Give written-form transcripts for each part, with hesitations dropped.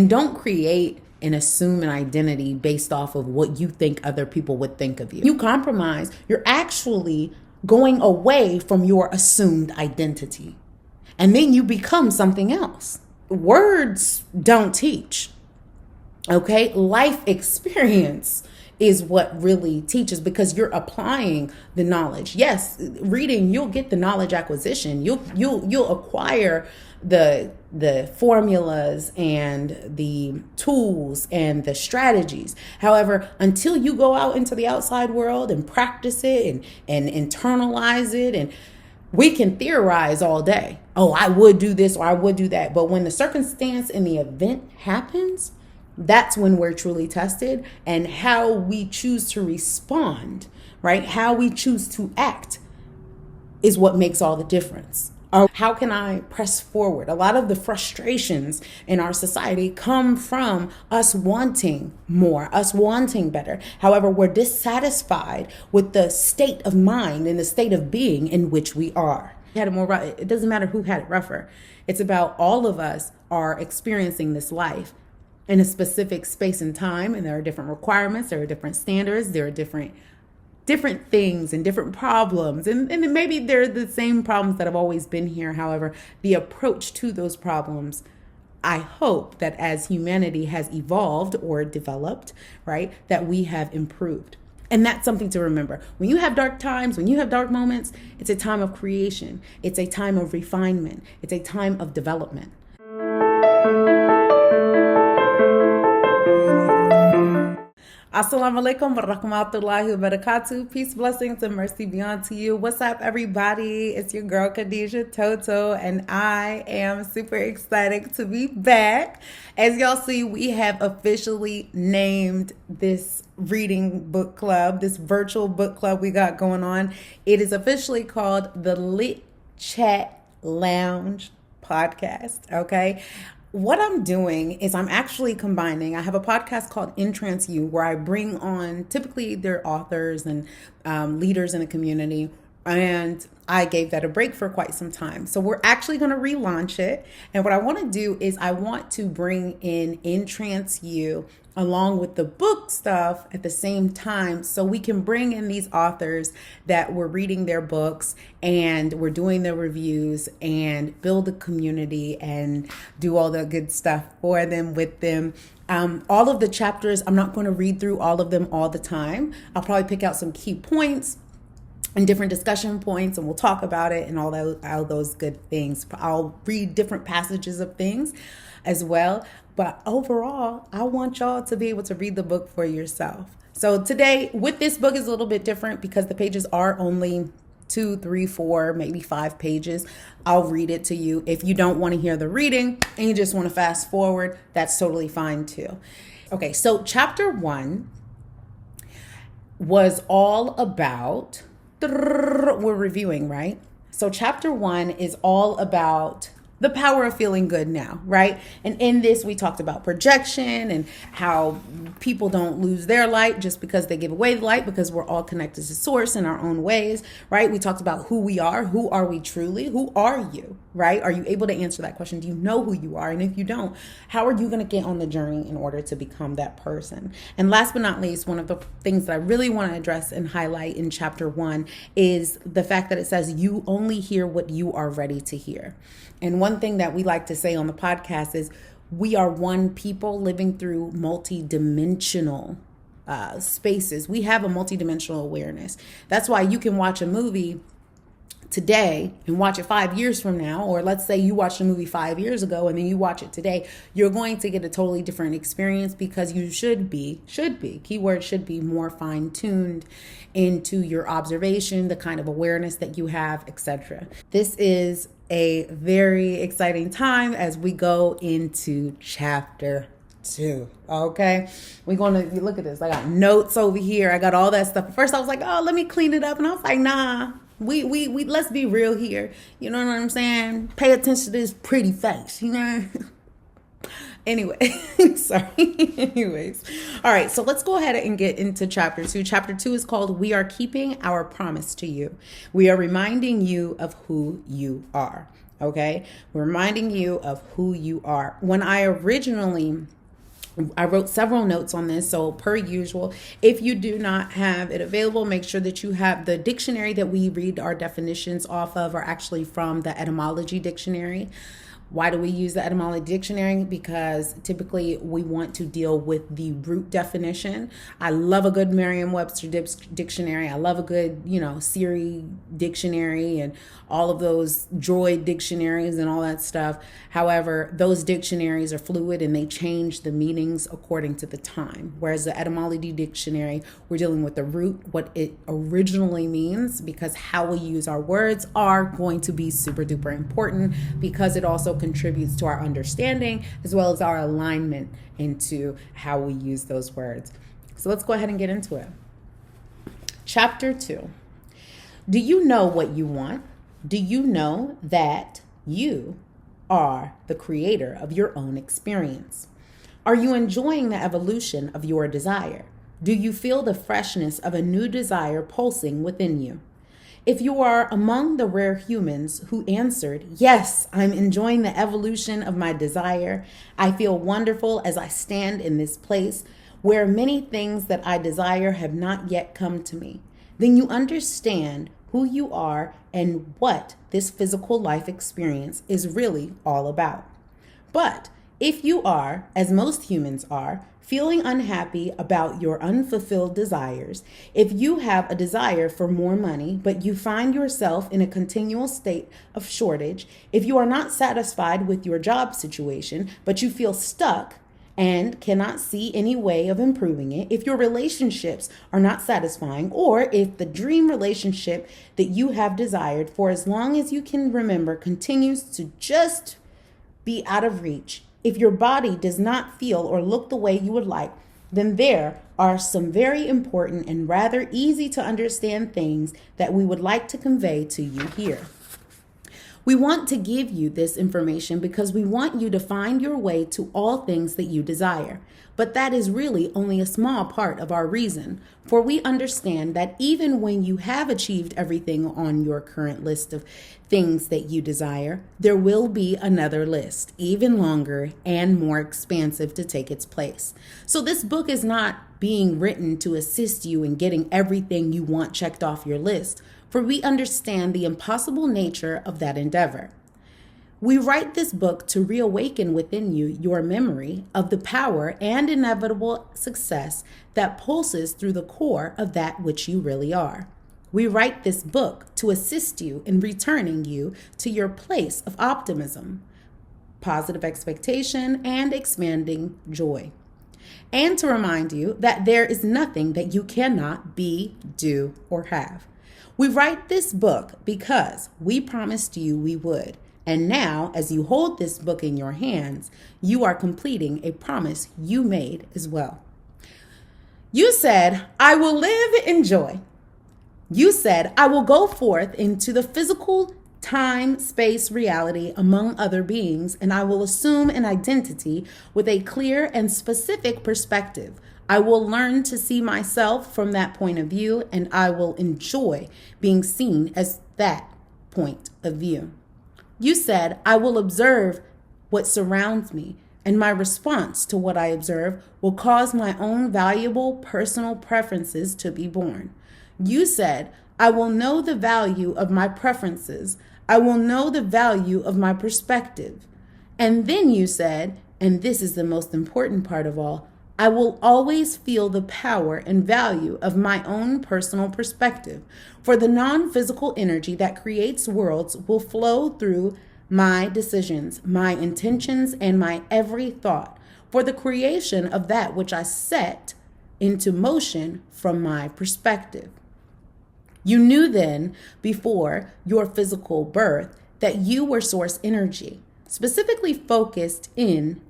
And don't create and assume an identity based off of what you think other people would think of you. You compromise, you're actually going away from your assumed identity. And then you become something else. Words don't teach. Okay? Life experience is what really teaches, because you're applying the knowledge. Yes, reading, you'll get the knowledge acquisition. You'll acquire the formulas and the tools and the strategies. However, until you go out into the outside world and practice it and internalize it, and we can theorize all day. Oh, I would do this or I would do that. But when the circumstance and the event happens, that's when we're truly tested, and how we choose to respond, right? How we choose to act is what makes all the difference. How can I press forward? A lot of the frustrations in our society come from us wanting more, us wanting better. However, we're dissatisfied with the state of mind and the state of being in which we are. It doesn't matter who had it rougher. It's about all of us are experiencing this life in a specific space and time, and there are different requirements, there are different standards, there are different things and different problems, and maybe they're the same problems that have always been here. However, the approach to those problems, I hope that as humanity has evolved or developed, right, that we have improved. And that's something to remember. When you have dark times, when you have dark moments, it's a time of creation. It's a time of refinement. It's a time of development. Assalamu alaikum wa rahmatullahi wa barakatuh. Peace, blessings, and mercy be unto you. What's up, everybody? It's your girl, Khadijah Toto, and I am super excited to be back. As y'all see, we have officially named this reading book club, this virtual book club we got going on. It is officially called the Lit Chat Lounge Podcast, okay? What I'm doing is I'm actually combining. I have a podcast called In Trance You, where I bring on, typically they're authors and leaders in the community, and I gave that a break for quite some time. So we're actually going to relaunch it. And what I want to do is I want to bring in Trance You along with the book stuff at the same time, so we can bring in these authors that we're reading their books and we're doing their reviews and build a community and do all the good stuff for them, with them. All of the chapters, I'm not going to read through all of them all the time. I'll probably pick out some key points and different discussion points, and we'll talk about it and all those good things. I'll read different passages of things as well. But overall, I want y'all to be able to read the book for yourself. So today, with this book, is a little bit different because the pages are only 2, 3, 4, maybe 5 pages. I'll read it to you. If you don't want to hear the reading and you just want to fast forward, that's totally fine too. Okay, so chapter 1 was all about, we're reviewing, right? So chapter 1 is all about the power of feeling good now, right? And in this, we talked about projection and how people don't lose their light just because they give away the light, because we're all connected to source in our own ways, right? We talked about who we are. Who are we truly? Who are you, right? Are you able to answer that question? Do you know who you are? And if you don't, how are you going to get on the journey in order to become that person? And last but not least, one of the things that I really want to address and highlight in chapter 1 is the fact that it says you only hear what you are ready to hear. And one thing that we like to say on the podcast is we are one people living through multi-dimensional spaces. We have a multi-dimensional awareness. That's why you can watch a movie today and watch it 5 years from now, or let's say you watched a movie 5 years ago and then you watch it today, you're going to get a totally different experience, because you should be, keyword should be, more fine-tuned into your observation, the kind of awareness that you have, etc. This is a very exciting time as we go into chapter 2. Okay, we're going to look at this. I got notes over here. I got all that stuff. At first I was like, oh, let me clean it up. And I was like, nah, we let's be real here. You know what I'm saying? Pay attention to this pretty face, you know? Anyway, sorry. Anyways. All right. So let's go ahead and get into chapter 2. Chapter 2 is called We Are Keeping Our Promise to You. We are reminding you of who you are. Okay? We're reminding you of who you are. When I wrote several notes on this, so per usual, if you do not have it available, make sure that you have the dictionary that we read our definitions off of are actually from the etymology dictionary. Why do we use the etymology dictionary? Because typically we want to deal with the root definition. I love a good Merriam-Webster dictionary. I love a good, Siri dictionary and all of those droid dictionaries and all that stuff. However, those dictionaries are fluid and they change the meanings according to the time. Whereas the etymology dictionary, we're dealing with the root, what it originally means, because how we use our words are going to be super duper important, because it also contributes to our understanding as well as our alignment into how we use those words. So let's go ahead and get into it. Chapter 2. Do you know what you want? Do you know that you are the creator of your own experience? Are you enjoying the evolution of your desire? Do you feel the freshness of a new desire pulsing within you? If you are among the rare humans who answered, yes, I'm enjoying the evolution of my desire. I feel wonderful as I stand in this place where many things that I desire have not yet come to me. Then you understand who you are and what this physical life experience is really all about. But if you are, as most humans are, feeling unhappy about your unfulfilled desires, if you have a desire for more money, but you find yourself in a continual state of shortage, if you are not satisfied with your job situation, but you feel stuck and cannot see any way of improving it, if your relationships are not satisfying, or if the dream relationship that you have desired for as long as you can remember continues to just be out of reach, if your body does not feel or look the way you would like, then there are some very important and rather easy to understand things that we would like to convey to you here. We want to give you this information because we want you to find your way to all things that you desire. But that is really only a small part of our reason, for we understand that even when you have achieved everything on your current list of things that you desire, there will be another list, even longer and more expansive, to take its place. So this book is not being written to assist you in getting everything you want checked off your list, for we understand the impossible nature of that endeavor. We write this book to reawaken within you your memory of the power and inevitable success that pulses through the core of that which you really are. We write this book to assist you in returning you to your place of optimism, positive expectation, and expanding joy. And to remind you that there is nothing that you cannot be, do, or have. We write this book because we promised you we would. And now, as you hold this book in your hands, you are completing a promise you made as well. You said, I will live in joy. You said, I will go forth into the physical time, space, reality among other beings, and I will assume an identity with a clear and specific perspective. I will learn to see myself from that point of view, and I will enjoy being seen as that point of view. You said, I will observe what surrounds me, and my response to what I observe will cause my own valuable personal preferences to be born. You said, I will know the value of my preferences. I will know the value of my perspective. And then you said, and this is the most important part of all, I will always feel the power and value of my own personal perspective, for the non-physical energy that creates worlds will flow through my decisions, my intentions, and my every thought, for the creation of that which I set into motion from my perspective. You knew then, before your physical birth, that you were source energy, specifically focused in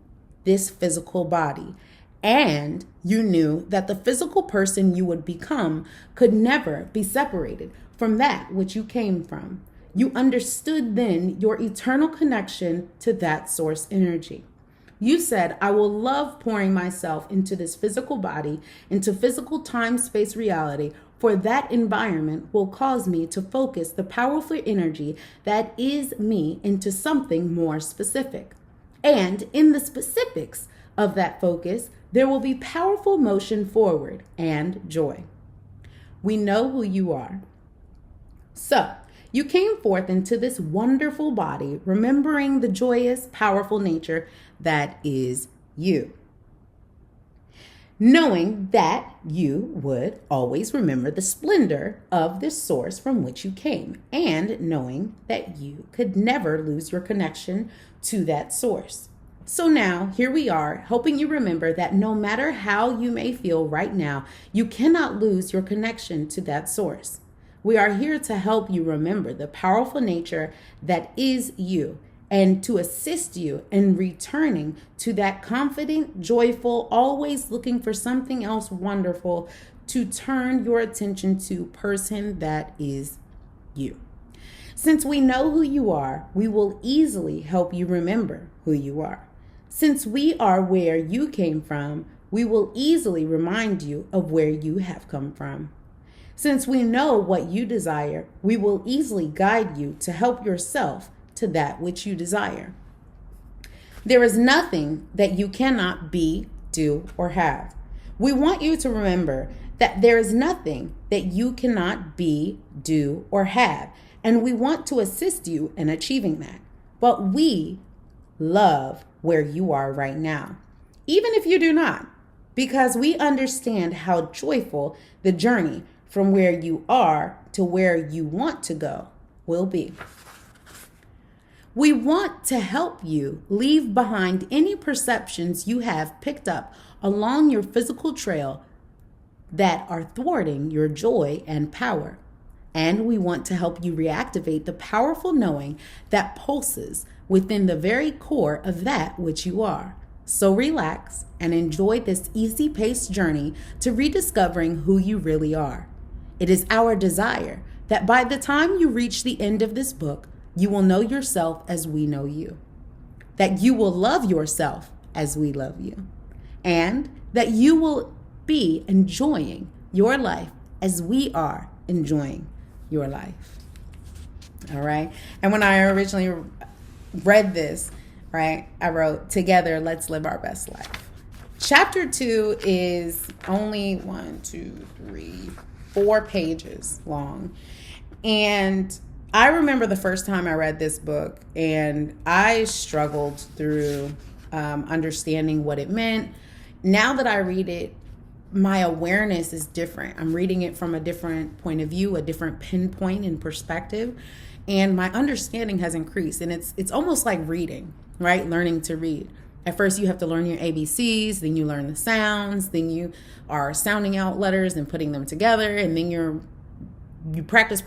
this physical body. And you knew that the physical person you would become could never be separated from that which you came from. You understood then your eternal connection to that source energy. You said, I will love pouring myself into this physical body, into physical time-space reality, for that environment will cause me to focus the powerful energy that is me into something more specific. And in the specifics of that focus, there will be powerful motion forward and joy. We know who you are. So, you came forth into this wonderful body, remembering the joyous, powerful nature that is you. Knowing that you would always remember the splendor of the source from which you came, and knowing that you could never lose your connection to that source. So now, here we are, helping you remember that no matter how you may feel right now, you cannot lose your connection to that source. We are here to help you remember the powerful nature that is you, and to assist you in returning to that confident, joyful, always looking for something else wonderful to turn your attention to person that is you. Since we know who you are, we will easily help you remember who you are. Since we are where you came from, we will easily remind you of where you have come from. Since we know what you desire, we will easily guide you to help yourself to that which you desire. There is nothing that you cannot be, do, or have. We want you to remember that there is nothing that you cannot be, do, or have, and we want to assist you in achieving that. But we love where you are right now, even if you do not, because we understand how joyful the journey from where you are to where you want to go will be. We want to help you leave behind any perceptions you have picked up along your physical trail that are thwarting your joy and power. And we want to help you reactivate the powerful knowing that pulses within the very core of that which you are. So relax and enjoy this easy-paced journey to rediscovering who you really are. It is our desire that by the time you reach the end of this book, you will know yourself as we know you, that you will love yourself as we love you, and that you will be enjoying your life as we are enjoying your life. All right. And when I originally read this, right, I wrote, "Together, let's live our best life." Chapter 2 is only 4 pages long. And I remember the first time I read this book, and I struggled through understanding what it meant. Now that I read it, my awareness is different. I'm reading it from a different point of view, a different pinpoint and perspective, and my understanding has increased. And it's almost like reading, right? Learning to read. At first, you have to learn your ABCs, then you learn the sounds, then you are sounding out letters and putting them together, and then you practice,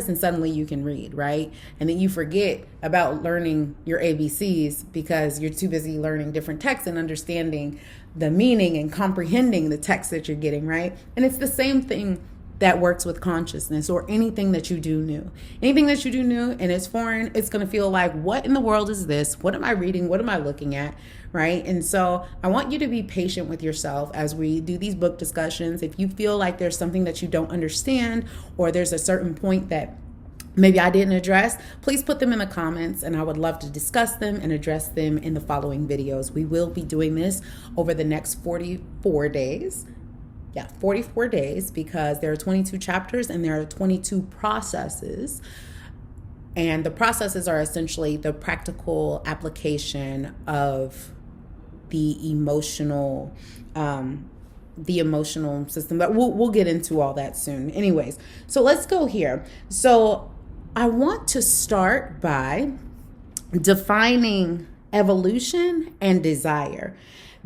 and suddenly you can read, right? And then you forget about learning your ABCs because you're too busy learning different texts and understanding the meaning and comprehending the text that you're getting, right? And it's the same thing that works with consciousness or anything that you do new. Anything that you do new and it's foreign, it's going to feel like, what in the world is this? What am I reading? What am I looking at? Right? And so I want you to be patient with yourself as we do these book discussions. If you feel like there's something that you don't understand, or there's a certain point that maybe I didn't address, please put them in the comments and I would love to discuss them and address them in the following videos. We will be doing this over the next 44 days. 44 days, because there are 22 chapters and there are 22 processes. And the processes are essentially the practical application of the emotional system. But we'll get into all that soon. Anyways, so let's go here. So I want to start by defining evolution and desire.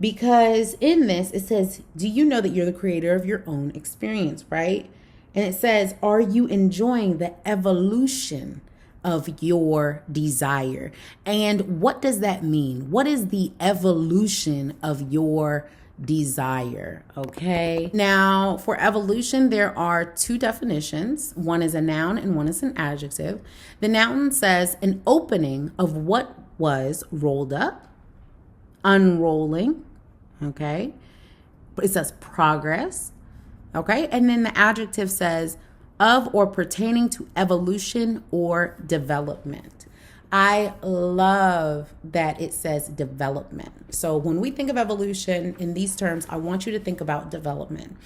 Because in this, it says, do you know that you're the creator of your own experience, right? And it says, are you enjoying the evolution of your desire? And what does that mean? What is the evolution of your desire? Okay. Now, for evolution, there are 2 definitions. One is a noun and one is an adjective. The noun says an opening of what was rolled up, unrolling, okay? It says progress, Okay. And then the adjective says of or pertaining to evolution or development. I love that it says development. So when we think of evolution in these terms, I want you to think about development.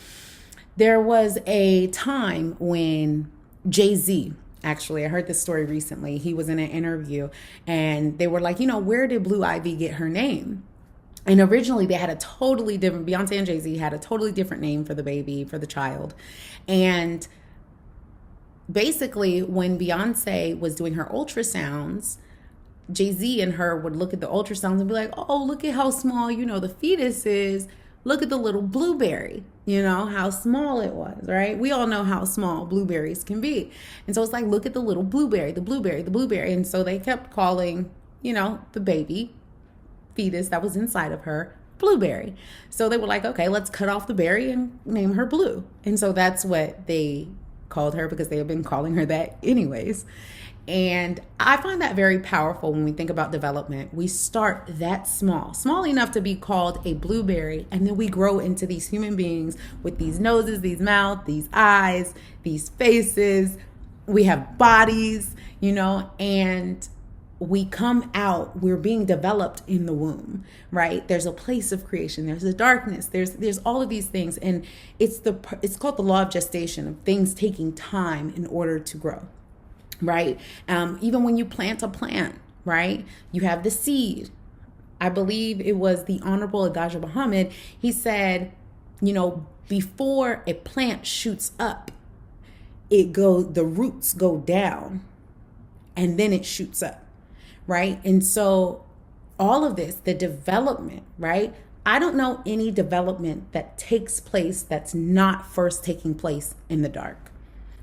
There was a time when Jay-Z, actually, I heard this story recently. He was in an interview and they were like, where did Blue Ivy get her name? And originally they had a totally different, Beyonce and Jay-Z had a totally different name for the baby, for the child. And basically when Beyonce was doing her ultrasounds, Jay-Z and her would look at the ultrasounds and be like, oh, look at how small, the fetus is. Look at the little blueberry, how small it was, right? We all know how small blueberries can be. And so it's like, look at the little blueberry, the blueberry, the blueberry. And so they kept calling, the baby fetus that was inside of her Blueberry. So they were like, okay, let's cut off the berry and name her Blue. And so that's what they called her, because they have been calling her that anyways. And I find that very powerful when we think about development. We start that small enough to be called a blueberry, and then we grow into these human beings with these noses, these mouths, these eyes, these faces. We have bodies, and we come out, we're being developed in the womb, right? There's a place of creation, there's a darkness, there's all of these things. And it's called the law of gestation, of things taking time in order to grow. Right? Even when you plant a plant, right? You have the seed. I believe it was the Honorable Elijah Muhammad. He said, before a plant shoots up, the roots go down and then it shoots up, right? And so all of this, the development, right? I don't know any development that takes place that's not first taking place in the dark.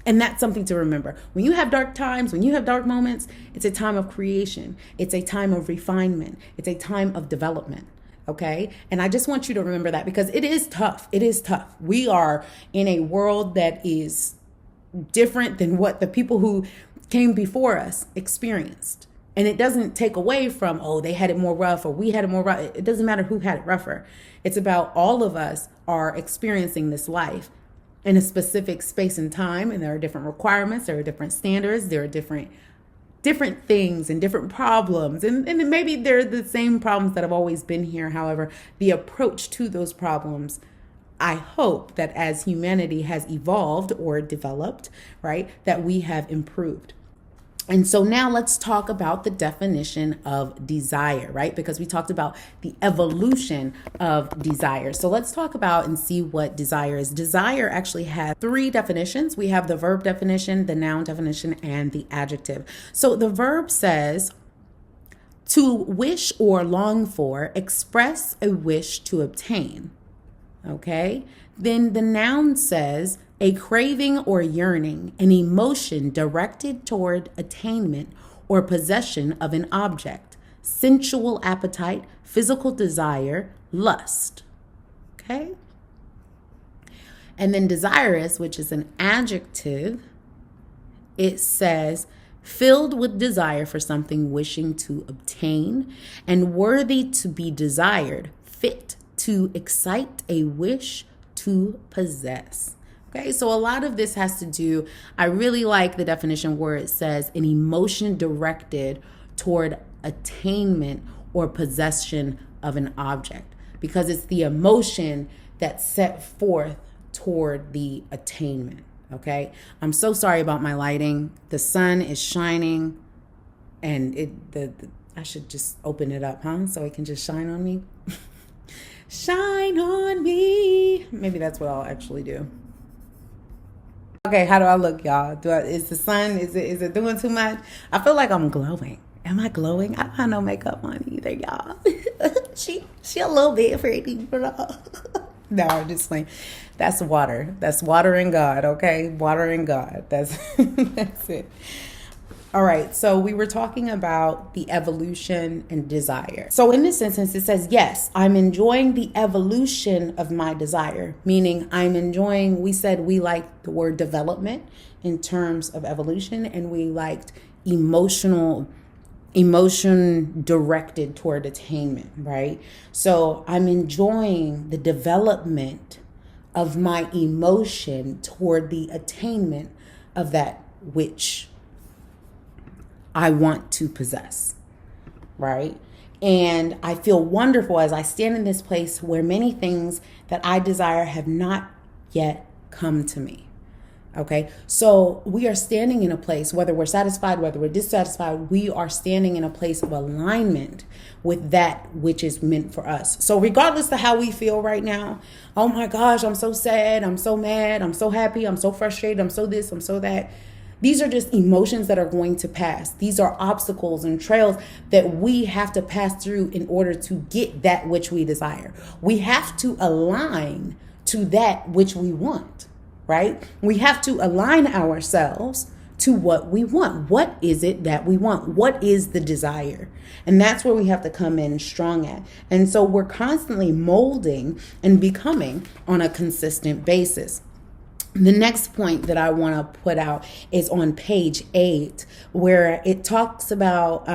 And that's something to remember. When you have dark times, when you have dark moments, it's a time of creation. It's a time of refinement. It's a time of development. Okay? And I just want you to remember that, because it is tough. It is tough. We are in a world that is different than what the people who came before us experienced. And it doesn't take away from, they had it more rough or we had it more rough. It doesn't matter who had it rougher. It's about all of us are experiencing this life in a specific space and time, and there are different requirements, there are different standards, there are different things and different problems, and maybe they're the same problems that have always been here. However, the approach to those problems, I hope that as humanity has evolved or developed, right, that we have improved. And so now let's talk about the definition of desire, right? Because we talked about the evolution of desire. So let's talk about and see what desire is. Desire actually has 3 definitions. We have the verb definition, the noun definition, and the adjective. So the verb says to wish or long for, express a wish to obtain. Okay? Then the noun says a craving or yearning, an emotion directed toward attainment or possession of an object, sensual appetite, physical desire, lust. Okay? And then desirous, which is an adjective, it says filled with desire for something, wishing to obtain, and worthy to be desired, fit to excite a wish to possess. Okay, so a lot of this has to do, I really like the definition where it says an emotion directed toward attainment or possession of an object, because it's the emotion that's set forth toward the attainment. Okay, I'm so sorry about my lighting. The sun is shining, and I should just open it up, so it can just shine on me. Shine on me. Maybe that's what I'll actually do. Okay, how do I look, y'all? Is the sun, is it doing too much? I feel like I'm glowing. Am I glowing? I don't have no makeup on either, y'all. she a little bit pretty, bro. No, I'm just playing. That's water. That's water in God, okay? Water in God. That's it. All right, so we were talking about the evolution and desire. So in this instance, it says, yes, I'm enjoying the evolution of my desire, meaning I'm enjoying, we said we liked the word development in terms of evolution, and we liked emotion directed toward attainment, right? So I'm enjoying the development of my emotion toward the attainment of that which I want to possess, right? And I feel wonderful as I stand in this place where many things that I desire have not yet come to me. Okay, so we are standing in a place, whether we're satisfied, whether we're dissatisfied, we are standing in a place of alignment with that which is meant for us. So regardless of how we feel right now, oh my gosh, I'm so sad, I'm so mad, I'm so happy, I'm so frustrated, I'm so this, I'm so that. These are just emotions that are going to pass. These are obstacles and trails that we have to pass through in order to get that which we desire. We have to align to that which we want. Right? We have to align ourselves to what we want. What is it that we want? What is the desire? And that's where we have to come in strong at. And so we're constantly molding and becoming on a consistent basis. The next point that I want to put out is on page 8, where it talks about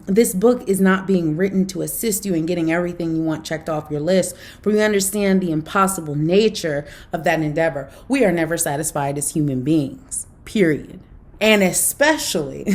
this book is not being written to assist you in getting everything you want checked off your list, for you understand the impossible nature of that endeavor. We are never satisfied as human beings, period. And especially,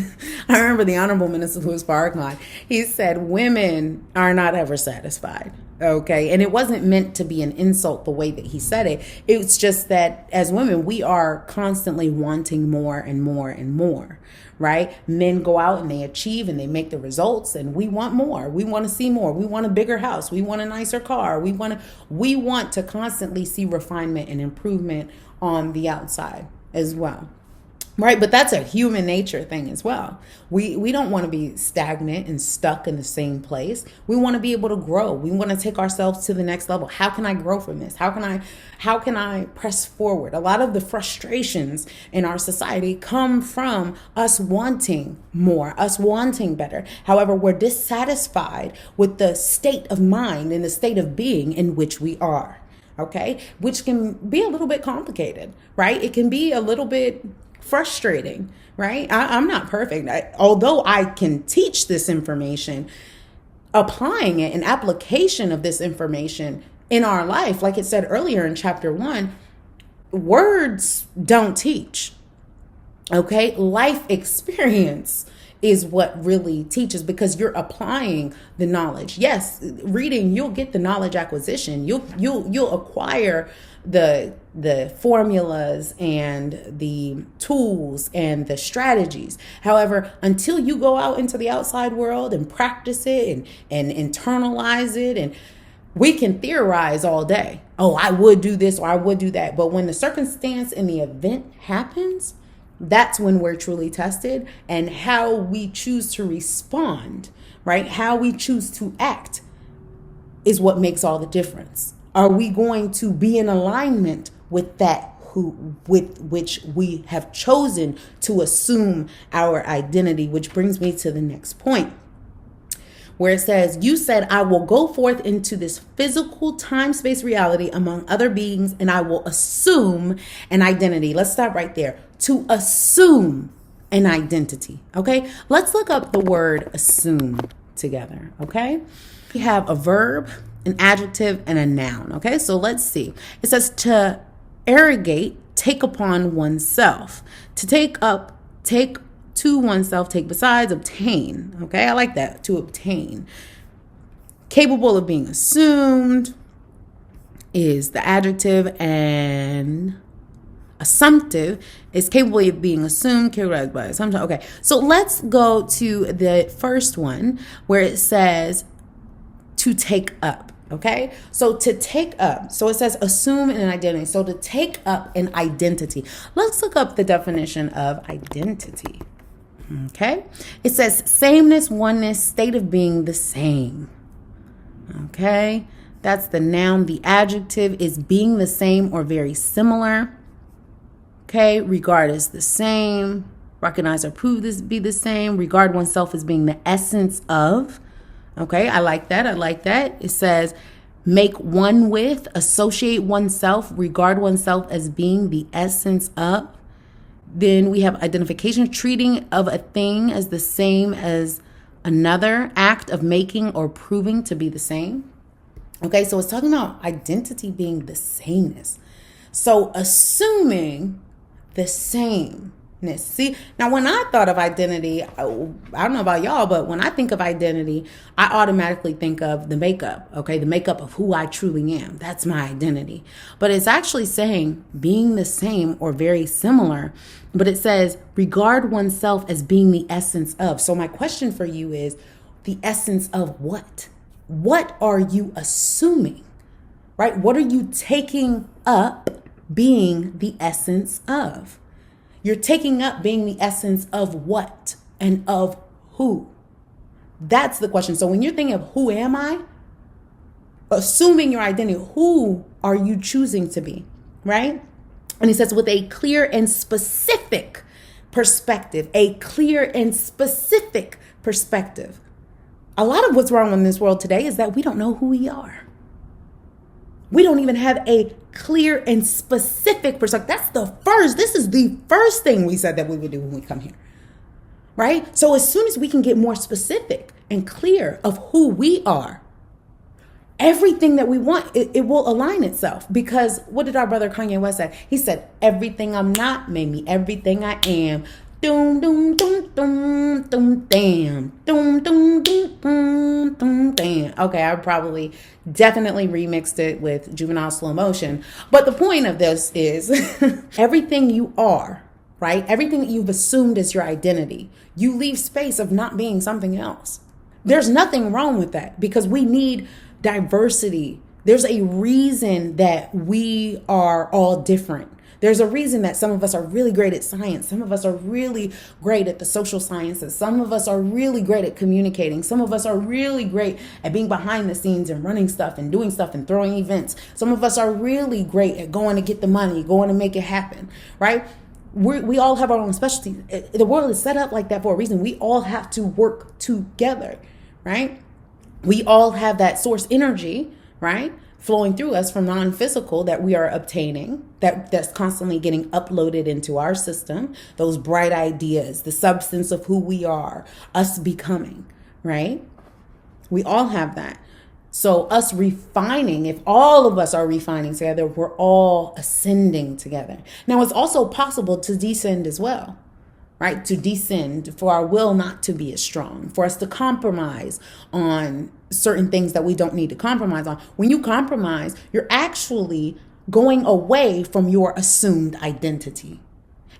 I remember the Honorable Minister Louis Farrakhan, he said, women are not ever satisfied. Okay. And it wasn't meant to be an insult the way that he said it. It's just that as women, we are constantly wanting more and more and more, right? Men go out and they achieve and they make the results, and we want more. We want to see more. We want a bigger house. We want a nicer car. We want to constantly see refinement and improvement on the outside as well. Right. But that's a human nature thing as well. We don't want to be stagnant and stuck in the same place. We want to be able to grow. We want to take ourselves to the next level. How can I grow from this? How can I press forward? A lot of the frustrations in our society come from us wanting more, us wanting better. However, we're dissatisfied with the state of mind and the state of being in which we are. Okay. Which can be a little bit complicated, right? It can be a little bit frustrating, right? I'm not perfect. Although I can teach this information, applying it and application of this information in our life, like it said earlier in chapter 1, words don't teach. Okay. Life experience is what really teaches, because you're applying the knowledge. Yes, reading, you'll get the knowledge acquisition. You'll acquire the formulas and the tools and the strategies. However, until you go out into the outside world and practice it and internalize it, and we can theorize all day. Oh, I would do this or I would do that. But when the circumstance and the event happens, that's when we're truly tested, and how we choose to respond, right? How we choose to act is what makes all the difference. Are we going to be in alignment with that with which we have chosen to assume our identity? Which brings me to the next point, where it says, you said, I will go forth into this physical time-space reality among other beings, and I will assume an identity. Let's stop right there. To assume an identity. Okay. Let's look up the word assume together. Okay. We have a verb, an adjective, and a noun. Okay. So let's see. It says to arrogate, take upon oneself. To take up, take to oneself, take besides, obtain. Okay. I like that. To obtain. Capable of being assumed is the adjective, and assumptive is capable of being assumed, characterized by assumption. Okay, so let's go to the first one where it says to take up. Okay, so to take up, so it says assume an identity. So to take up an identity, let's look up the definition of identity. Okay, it says sameness, oneness, state of being the same. Okay, that's the noun. The adjective is being the same or very similar. Okay, regard as the same, recognize or prove this be the same, regard oneself as being the essence of. Okay, I like that. It says make one with, associate oneself, regard oneself as being the essence of. Then we have identification, treating of a thing as the same as another, act of making or proving to be the same. Okay, so it's talking about identity being the sameness. So assuming the sameness. See, now when I thought of identity, I don't know about y'all, but when I think of identity, I automatically think of the makeup, okay? The makeup of who I truly am. That's my identity. But it's actually saying being the same or very similar, but it says regard oneself as being the essence of. So my question for you is the essence of what? What are you assuming, right? What are you taking up being the essence of? You're taking up being the essence of what and of who? That's the question. So when you're thinking of who am I, assuming your identity, who are you choosing to be, right? And he says with a clear and specific perspective, a clear and specific perspective. A lot of what's wrong in this world today is that we don't know who we are. We don't even have a clear and specific perspective. This is the first thing we said that we would do when we come here, right? So as soon as we can get more specific and clear of who we are, everything that we want, it will align itself. Because what did our brother Kanye West say? He said, everything I'm not made me everything I am. Doom, doom, doom, doom, doom, damn. Doom, doom, doom, doom, doom, damn. Okay, I probably definitely remixed it with juvenile slow motion. But the point of this is everything you are, right? Everything that you've assumed is your identity. You leave space of not being something else. There's nothing wrong with that because we need diversity. There's a reason that we are all different. There's a reason that some of us are really great at science. Some of us are really great at the social sciences. Some of us are really great at communicating. Some of us are really great at being behind the scenes and running stuff and doing stuff and throwing events. Some of us are really great at going to get the money, going to make it happen, right? We all have our own specialties. The world is set up like that for a reason. We all have to work together, right? We all have that source energy, right? Flowing through us from non-physical that we are obtaining, that's constantly getting uploaded into our system, those bright ideas, the substance of who we are, us becoming, right? We all have that. So us refining, if all of us are refining together, we're all ascending together. Now, it's also possible to descend as well, right? To descend, for our will not to be as strong, for us to compromise on certain things that we don't need to compromise on. When you compromise, you're actually going away from your assumed identity.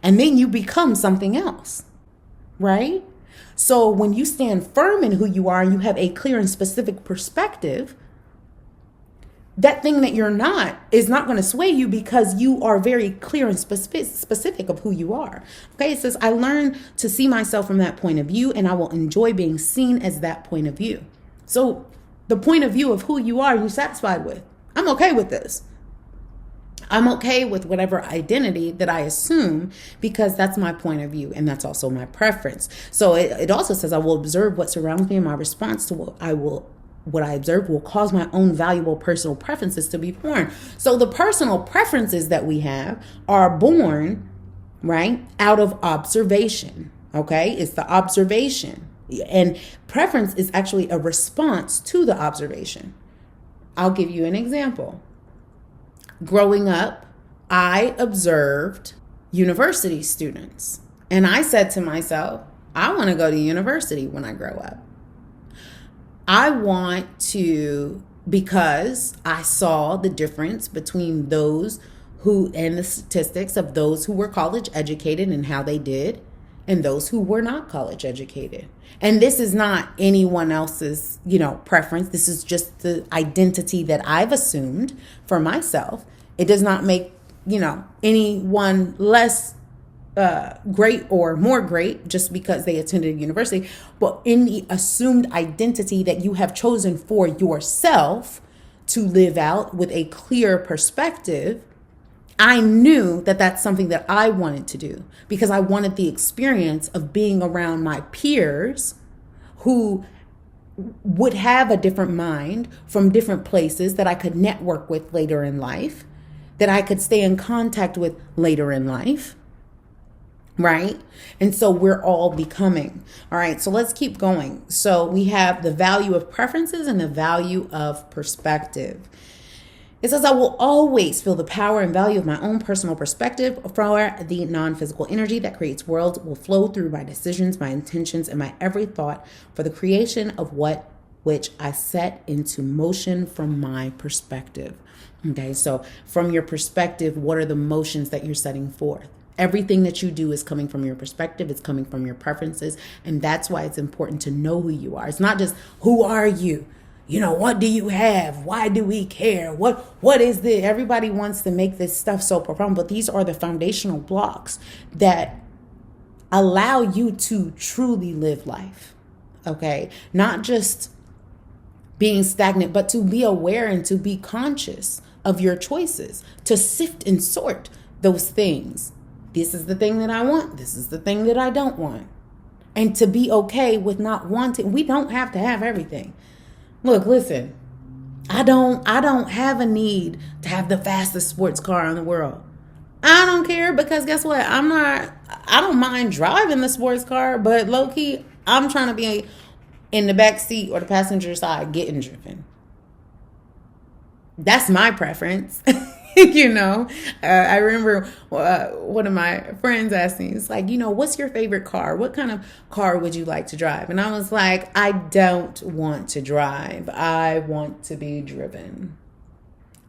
And then you become something else, right? So when you stand firm in who you are, and you have a clear and specific perspective, that thing that you're not is not going to sway you because you are very clear and specific of who you are. Okay, it says, I learned to see myself from that point of view, and I will enjoy being seen as that point of view. So the point of view of who you are, you're satisfied with. I'm okay with this. I'm okay with whatever identity that I assume because that's my point of view and that's also my preference. So it also says I will observe what surrounds me and my response to what I observe will cause my own valuable personal preferences to be born. So the personal preferences that we have are born, right, out of observation. Okay, it's the observation. And preference is actually a response to the observation. I'll give you an example. Growing up, I observed university students. And I said to myself, I want to go to university when I grow up. I want to, because I saw the difference between those who, and the statistics of those who were college educated and how they did, and those who were not college educated. And this is not anyone else's, preference. This is just the identity that I've assumed for myself. It does not make, anyone less great or more great just because they attended university. But in the assumed identity that you have chosen for yourself to live out with a clear perspective, I knew that that's something that I wanted to do because I wanted the experience of being around my peers who would have a different mind from different places that I could network with later in life, that I could stay in contact with later in life, right? And so we're all becoming. All right, so let's keep going. So we have the value of preferences and the value of perspective. It says, I will always feel the power and value of my own personal perspective, for the non-physical energy that creates worlds will flow through my decisions, my intentions, and my every thought for the creation of which I set into motion from my perspective. Okay, so from your perspective, what are the motions that you're setting forth? Everything that you do is coming from your perspective. It's coming from your preferences. And that's why it's important to know who you are. It's not just, who are you? What do you have? Why do we care? What is this? Everybody wants to make this stuff so profound, but these are the foundational blocks that allow you to truly live life. Okay? Not just being stagnant, but to be aware and to be conscious of your choices, to sift and sort those things. This is the thing that I want. This is the thing that I don't want. And to be okay with not wanting. We don't have to have everything. Look, listen, I don't have a need to have the fastest sports car in the world. I don't care, because guess what? I don't mind driving the sports car, but low key, I'm trying to be in the back seat or the passenger side getting driven. That's my preference. I remember one of my friends asked me, it's like, what's your favorite car? What kind of car would you like to drive? And I was like, I don't want to drive. I want to be driven.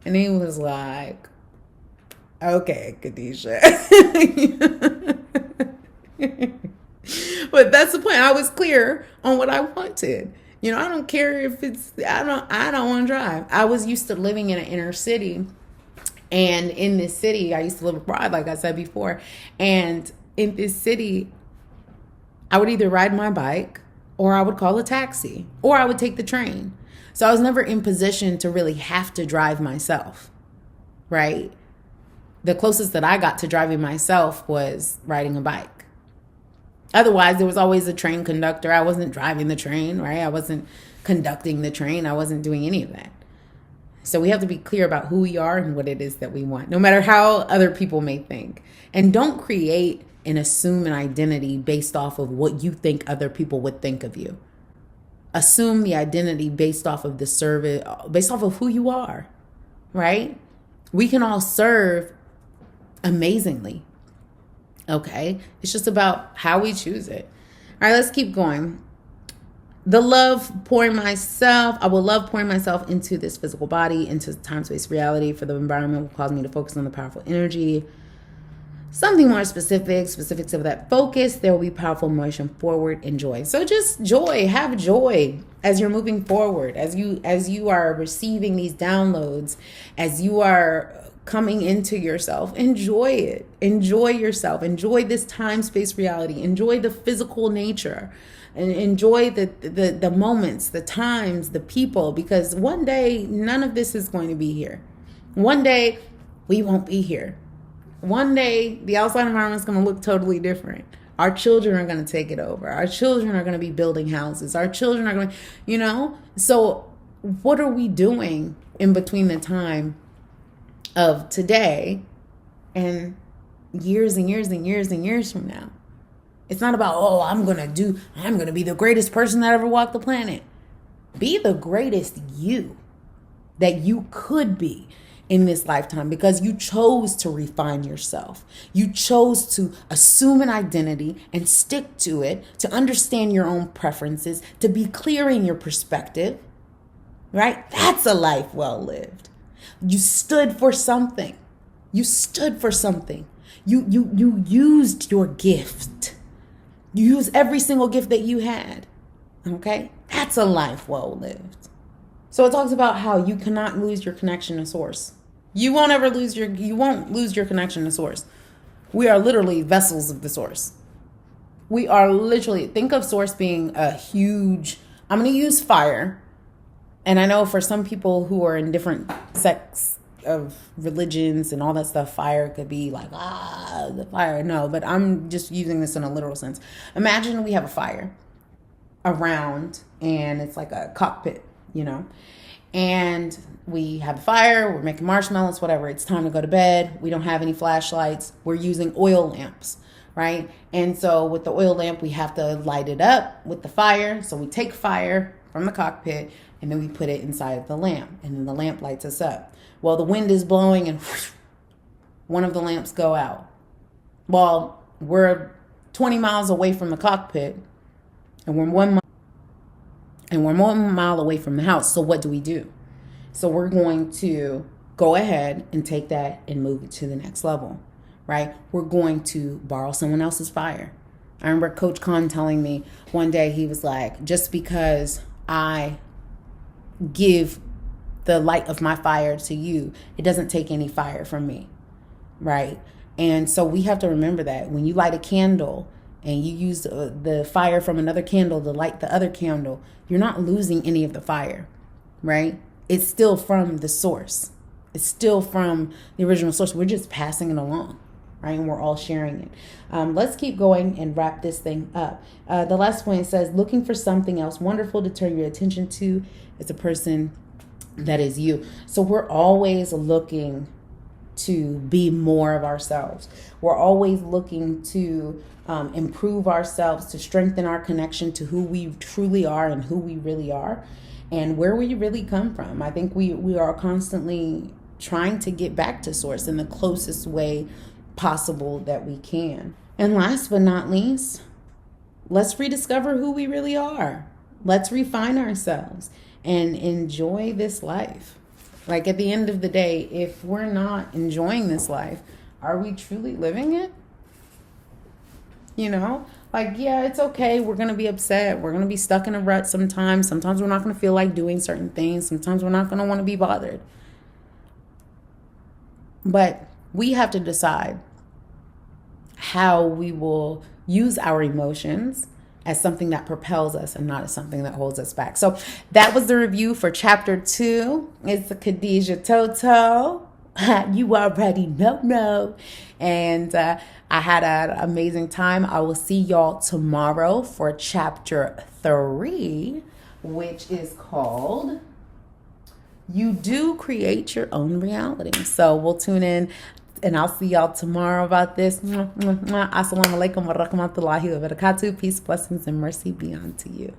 And he was like, okay, Khadijah. But that's the point. I was clear on what I wanted. I don't care if I don't want to drive. I was used to living in an inner city. And in this city, I used to live abroad, like I said before. And in this city, I would either ride my bike, or I would call a taxi, or I would take the train. So I was never in position to really have to drive myself, right? The closest that I got to driving myself was riding a bike. Otherwise, there was always a train conductor. I wasn't driving the train, right? I wasn't conducting the train. I wasn't doing any of that. So we have to be clear about who we are and what it is that we want, no matter how other people may think. And don't create and assume an identity based off of what you think other people would think of you. Assume the identity based off of the service, based off of who you are, right? We can all serve amazingly. Okay? It's just about how we choose it. All right, let's keep going. I will love pouring myself into this physical body, into time-space reality, for the environment will cause me to focus on the powerful energy. Something more specifics of that focus. There will be powerful motion forward and joy. So just have joy as you're moving forward, as you are receiving these downloads, as you are coming into yourself. Enjoy it. Enjoy yourself. Enjoy this time-space reality. Enjoy the physical nature. And enjoy the moments, the times, the people, because one day none of this is going to be here. One day we won't be here. One day the outside environment is going to look totally different. Our children are going to take it over. Our children are going to be building houses. Our children are going to, So what are we doing in between the time of today and years and years and years and years from now? It's not about, I'm going to be the greatest person that ever walked the planet. Be the greatest you that you could be in this lifetime, because you chose to refine yourself. You chose to assume an identity and stick to it, to understand your own preferences, to be clear in your perspective, right? That's a life well lived. You stood for something. You stood for something. You used your gift. You use every single gift that you had. Okay? That's a life well lived. So it talks about how you cannot lose your connection to source. You won't lose your connection to source. We are literally vessels of the source. We are literally, think of source being a huge, I'm going to use fire. And I know for some people who are in different sects of religions and all that stuff, fire could be like, the fire. No, but I'm just using this in a literal sense. Imagine we have a fire around and it's like a cockpit, and we have a fire, we're making marshmallows, whatever. It's time to go to bed. We don't have any flashlights. We're using oil lamps, right? And so with the oil lamp, we have to light it up with the fire. So we take fire from the cockpit and then we put it inside of the lamp, and then the lamp lights us up. Well, the wind is blowing and whoosh, one of the lamps go out. Well, we're 20 miles away from the cockpit and we're 1 mile away from the house. So what do? So we're going to go ahead and take that and move it to the next level, right? We're going to borrow someone else's fire. I remember Coach Khan telling me one day, he was like, just because I give the light of my fire to you, it doesn't take any fire from me, right? And so we have to remember that when you light a candle and you use the fire from another candle to light the other candle, you're not losing any of the fire, right? It's still from the source. It's still from the original source. We're just passing it along, right? And we're all sharing it. Let's keep going and wrap this thing up. The last point says, looking for something else wonderful to turn your attention to is a person that is you. So we're always looking to be more of ourselves. We're always looking to improve ourselves, to strengthen our connection to who we truly are and who we really are and where we really come from. I think we are constantly trying to get back to source in the closest way possible that we can. And last but not least, let's rediscover who we really are. Let's refine ourselves and enjoy this life. Like at the end of the day, if we're not enjoying this life, are we truly living it? You know, like, yeah, it's okay. We're going to be upset. We're going to be stuck in a rut sometimes. Sometimes we're not going to feel like doing certain things. Sometimes we're not going to want to be bothered. But we have to decide how we will use our emotions as something that propels us and not as something that holds us back. So that was the review for chapter 2. It's the Khadijah Toto. You already know. And I had an amazing time. I will see y'all tomorrow for chapter 3, which is called You Do Create Your Own Reality. So we'll tune in and I'll see y'all tomorrow about this. Assalamu alaikum wa rahmatullahi wa barakatuh. Peace, blessings, and mercy be unto you.